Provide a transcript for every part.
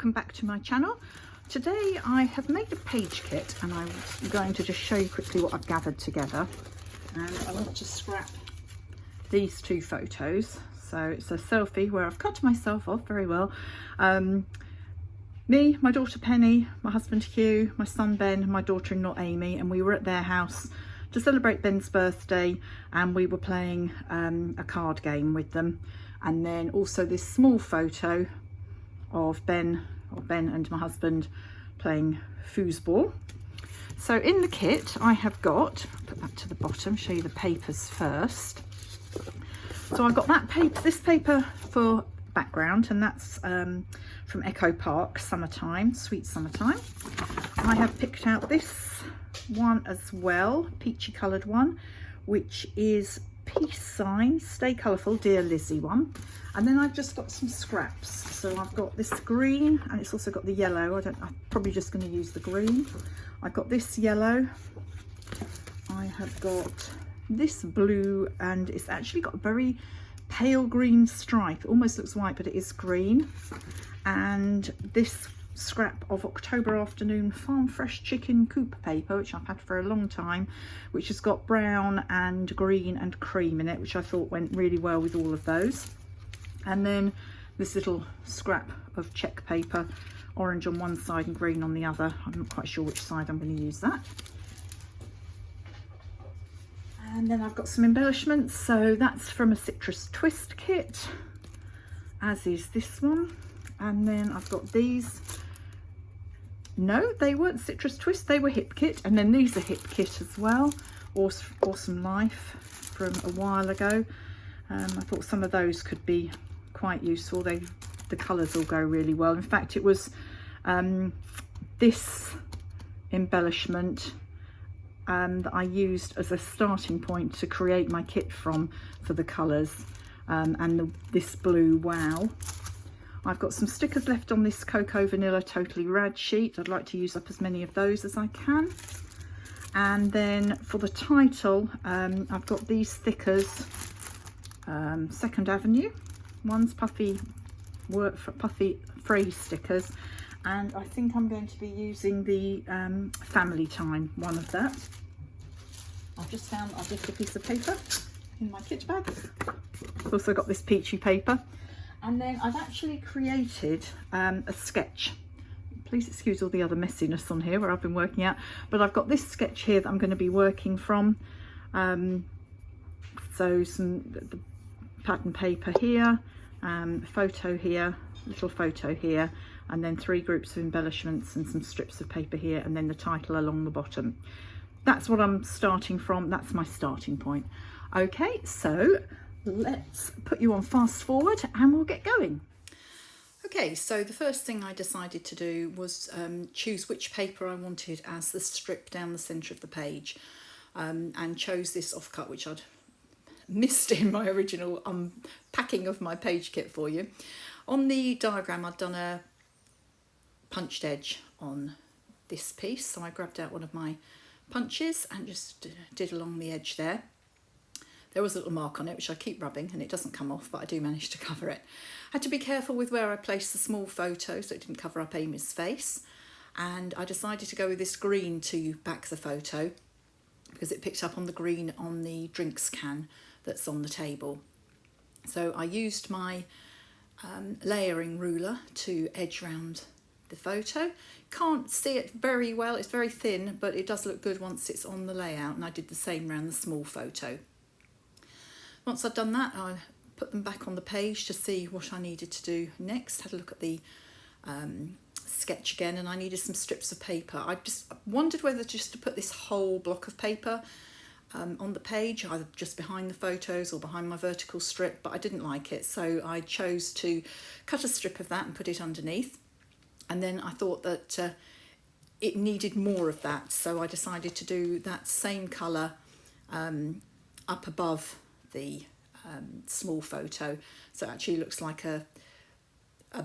welcome back to my channel. Today I have made a page kit and I'm going to just show you quickly what I've gathered together. And I want to scrap these two photos. So it's a selfie where I've cut myself off very well. Me, my daughter Penny, my husband Hugh, my son Ben, my daughter-in-law Amy, and we were at their house to celebrate Ben's birthday, and we were playing a card game with them. And then also this small photo of Ben and my husband playing foosball. So in the kit I have got, I'll put that to the bottom, show you the papers first. So I've got that paper, this paper for background, and that's from Echo Park, Summertime, Sweet Summertime. I have picked out this one as well, peachy coloured one, which is peace signs, stay colourful, dear Lizzie one. And then I've just got some scraps. So I've got this green, and it's also got the yellow. I'm probably just going to use the green. I've got this yellow. I have got this blue, and it's actually got a very pale green stripe. It almost looks white, but it is green. And this scrap of October Afternoon Farm Fresh Chicken Coop paper, which I've had for a long time, which has got brown and green and cream in it, which I thought went really well with all of those. And then this little scrap of check paper, orange on one side and green on the other. I'm not quite sure which side I'm going to use that. And then I've got some embellishments. So that's from a Citrus Twist kit, as is this one. And then I've got these. No, they weren't Citrus Twist, they were Hip Kit. And then these are Hip Kit as well. Awesome Life from a while ago. I thought some of those could be quite useful. The colours all go really well. In fact, it was this embellishment that I used as a starting point to create my kit from for the colours, and this blue wow. I've got some stickers left on this Cocoa Vanilla Totally Rad sheet. I'd like to use up as many of those as I can. And then for the title, I've got these stickers, Second Avenue. One's puffy phrase stickers, and I think I'm going to be using the Family Time one of that. I've just found a piece of paper in my kit bag. I've also got this peachy paper. And then I've actually created a sketch. Please excuse all the other messiness on here where I've been working out, but I've got this sketch here that I'm going to be working from. So the pattern paper here, photo here, little photo here, and then 3 groups of embellishments and some strips of paper here, and then the title along the bottom. That's what I'm starting from. That's my starting point. Okay, so let's put you on fast forward and we'll get going. Okay, so the first thing I decided to do was choose which paper I wanted as the strip down the centre of the page, and chose this offcut, which I'd missed in my original unpacking of my page kit for you. On the diagram I'd done a punched edge on this piece, so I grabbed out one of my punches and just did along the edge there. There was a little mark on it, which I keep rubbing, and it doesn't come off, but I do manage to cover it. I had to be careful with where I placed the small photo so it didn't cover up Amy's face. And I decided to go with this green to back the photo because it picked up on the green on the drinks can that's on the table. So I used my layering ruler to edge round the photo. Can't see it very well, it's very thin, but it does look good once it's on the layout, and I did the same around the small photo. Once I'd done that, I put them back on the page to see what I needed to do next. Had a look at the sketch again, and I needed some strips of paper. I just wondered whether just to put this whole block of paper on the page, either just behind the photos or behind my vertical strip, but I didn't like it, so I chose to cut a strip of that and put it underneath. And then I thought that it needed more of that, so I decided to do that same colour up above the small photo, so it actually looks like a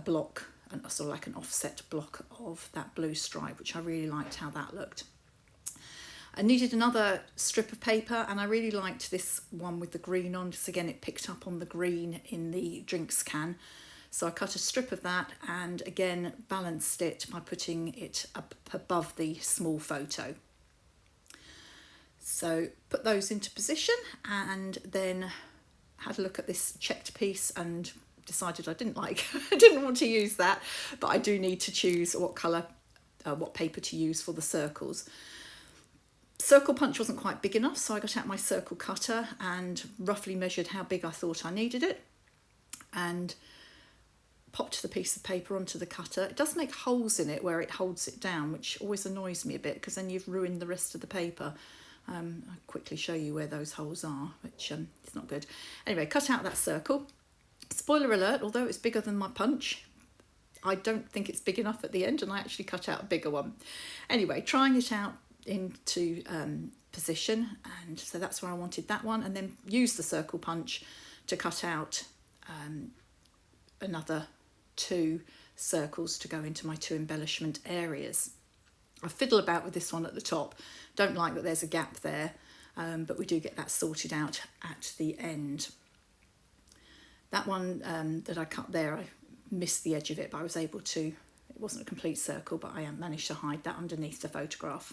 block, and sort of like an offset block of that blue stripe, which I really liked how that looked. I needed another strip of paper, and I really liked this one with the green on, just again it picked up on the green in the drinks can, So I cut a strip of that and again balanced it by putting it up above the small photo. So put those into position and then had a look at this checked piece and decided I didn't want to use that, but I do need to choose what colour, what paper to use for the circles. Circle punch wasn't quite big enough, so I got out my circle cutter and roughly measured how big I thought I needed it and popped the piece of paper onto the cutter. It does make holes in it where it holds it down, which always annoys me a bit because then you've ruined the rest of the paper. I'll quickly show you where those holes are, which is not good. Anyway, cut out that circle. Spoiler alert, although it's bigger than my punch, I don't think it's big enough at the end and I actually cut out a bigger one. Anyway, trying it out into position, and so that's where I wanted that one, and then use the circle punch to cut out another 2 circles to go into my 2 embellishment areas. I fiddle about with this one at the top, don't like that there's a gap there, but we do get that sorted out at the end. That one that I cut there, I missed the edge of it, but I was able to, it wasn't a complete circle, but I managed to hide that underneath the photograph.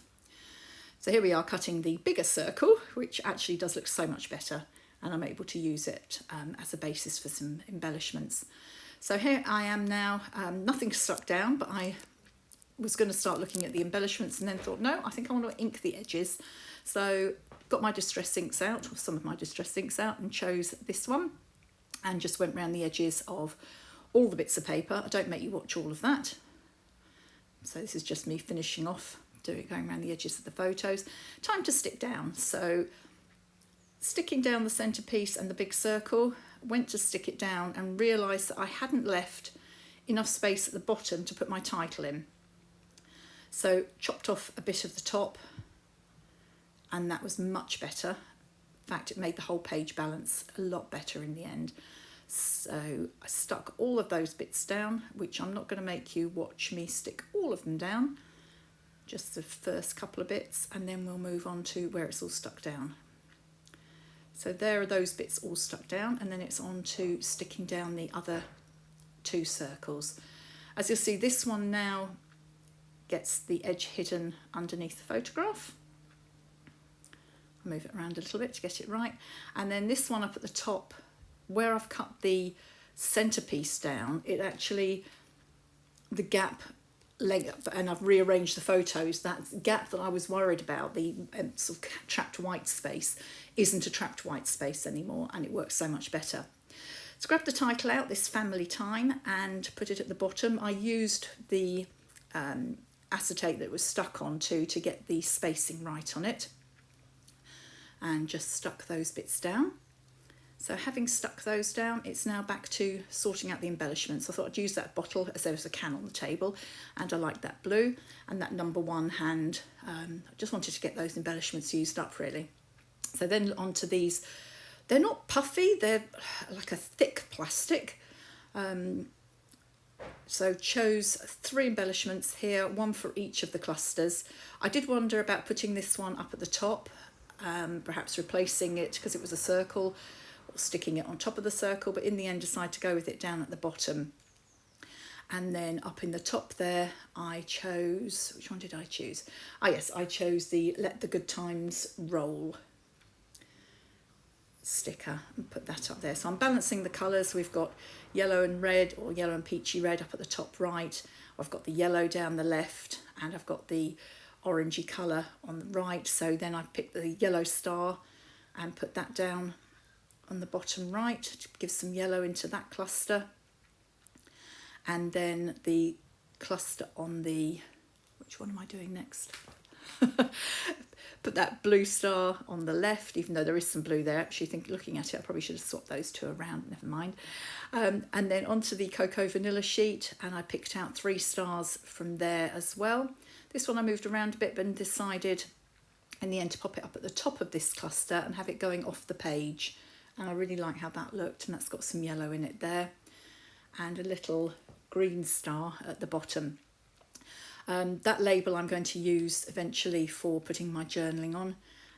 So here we are cutting the bigger circle, which actually does look so much better, and I'm able to use it as a basis for some embellishments. So here I am now, nothing stuck down, but I was going to start looking at the embellishments and then thought, no, I think I want to ink the edges. So got my distress inks out, or some of my distress inks out, and chose this one and just went around the edges of all the bits of paper. I don't make you watch all of that. So this is just me finishing off, going around the edges of the photos. Time to stick down. So sticking down the centerpiece and the big circle, went to stick it down and realised that I hadn't left enough space at the bottom to put my title in. So chopped off a bit of the top, and that was much better. In fact, it made the whole page balance a lot better in the end. So I stuck all of those bits down, which I'm not going to make you watch me stick all of them down, just the first couple of bits, and then we'll move on to where it's all stuck down. So there are those bits all stuck down, and then it's on to sticking down the other 2 circles. As you'll see, this one now gets the edge hidden underneath the photograph. I'll move it around a little bit to get it right. And then this one up at the top, where I've cut the centerpiece down, it actually, the gap length, and I've rearranged the photos, that gap that I was worried about, the sort of trapped white space, isn't a trapped white space anymore, and it works so much better. So grab the title out, this Family Time, and put it at the bottom. I used the acetate that was stuck onto to get the spacing right on it, and just stuck those bits down. So having stuck those down, it's now back to sorting out the embellishments. I thought I'd use that bottle as there was a can on the table, and I like that blue and that number 1 hand. I just wanted to get those embellishments used up really. So then onto these, they're not puffy, they're like a thick plastic. So chose 3 embellishments here, 1 for each of the clusters. I did wonder about putting this one up at the top, perhaps replacing it because it was a circle, or sticking it on top of the circle, but in the end decided to go with it down at the bottom. And then up in the top there, I chose, which one did I choose? Ah yes, I chose the Let the Good Times Roll sticker and put that up there. So I'm balancing the colours. We've got yellow and red, or yellow and peachy red up at the top right. I've got the yellow down the left, and I've got the orangey colour on the right. So then I picked the yellow star and put that down on the bottom right to give some yellow into that cluster. And then the cluster on the, which one am I doing next? Put that blue star on the left, even though there is some blue there. Actually, looking at it, I probably should have swapped those 2 around, never mind. And then onto the cocoa vanilla sheet, and I picked out 3 stars from there as well. This one I moved around a bit, but decided in the end to pop it up at the top of this cluster and have it going off the page. And I really like how that looked, and that's got some yellow in it there, and a little green star at the bottom. That label I'm going to use eventually for putting my journaling on,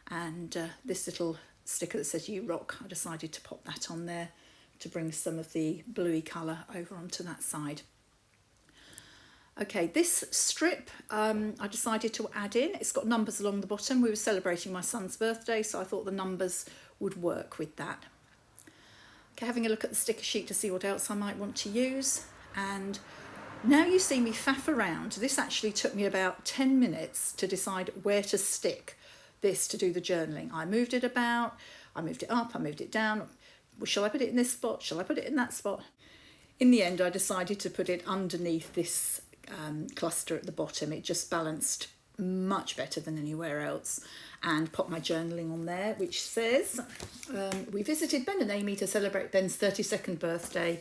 and this little sticker that says "You Rock," I decided to pop that on there to bring some of the bluey colour over onto that side. Okay, this strip I decided to add in. It's got numbers along the bottom. We were celebrating my son's birthday, so I thought the numbers would work with that. Okay, having a look at the sticker sheet to see what else I might want to use. And now you see me faff around. This actually took me about 10 minutes to decide where to stick this to do the journaling. I moved it about, I moved it up, I moved it down. Well, shall I put it in this spot? Shall I put it in that spot? In the end, I decided to put it underneath this cluster at the bottom. It just balanced much better than anywhere else, and pop my journaling on there, which says we visited Ben and Amy to celebrate Ben's 32nd birthday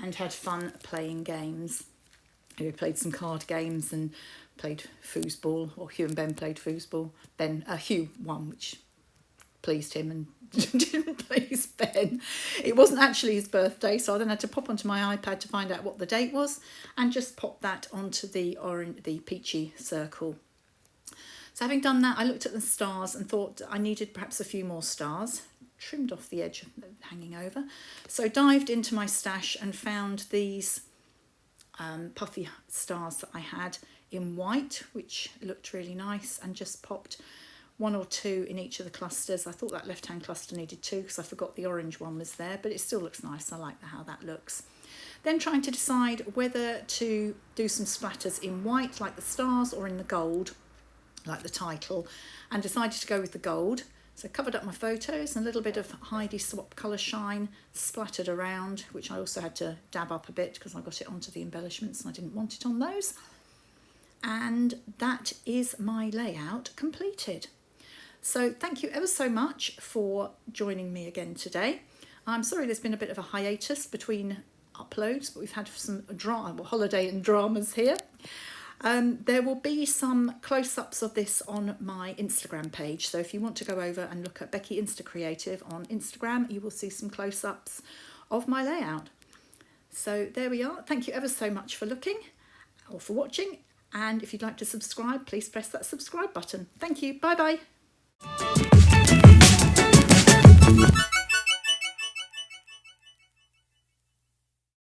and had fun playing games. We played some card games and played foosball, or Hugh and Ben played foosball. Hugh won, which pleased him and didn't please Ben. It wasn't actually his birthday, so I then had to pop onto my iPad to find out what the date was and just pop that onto the peachy circle. So having done that, I looked at the stars and thought I needed perhaps a few more stars, trimmed off the edge hanging over. So dived into my stash and found these puffy stars that I had in white, which looked really nice, and just popped 1 or 2 in each of the clusters. I thought that left-hand cluster needed 2 because I forgot the orange one was there, but it still looks nice. I like how that looks. Then trying to decide whether to do some splatters in white like the stars or in the gold like the title, and decided to go with the gold. So covered up my photos and a little bit of Heidi Swap Colour Shine splattered around, which I also had to dab up a bit because I got it onto the embellishments and I didn't want it on those. And that is my layout completed. So thank you ever so much for joining me again today. I'm sorry there's been a bit of a hiatus between uploads, but we've had some holiday and dramas here. There will be some close-ups of this on my Instagram page, so if you want to go over and look at Becky Insta Creative on Instagram, you will see some close-ups of my layout. So there we are. Thank you ever so much for looking or for watching, and if you'd like to subscribe, please press that subscribe button. Thank you. Bye bye.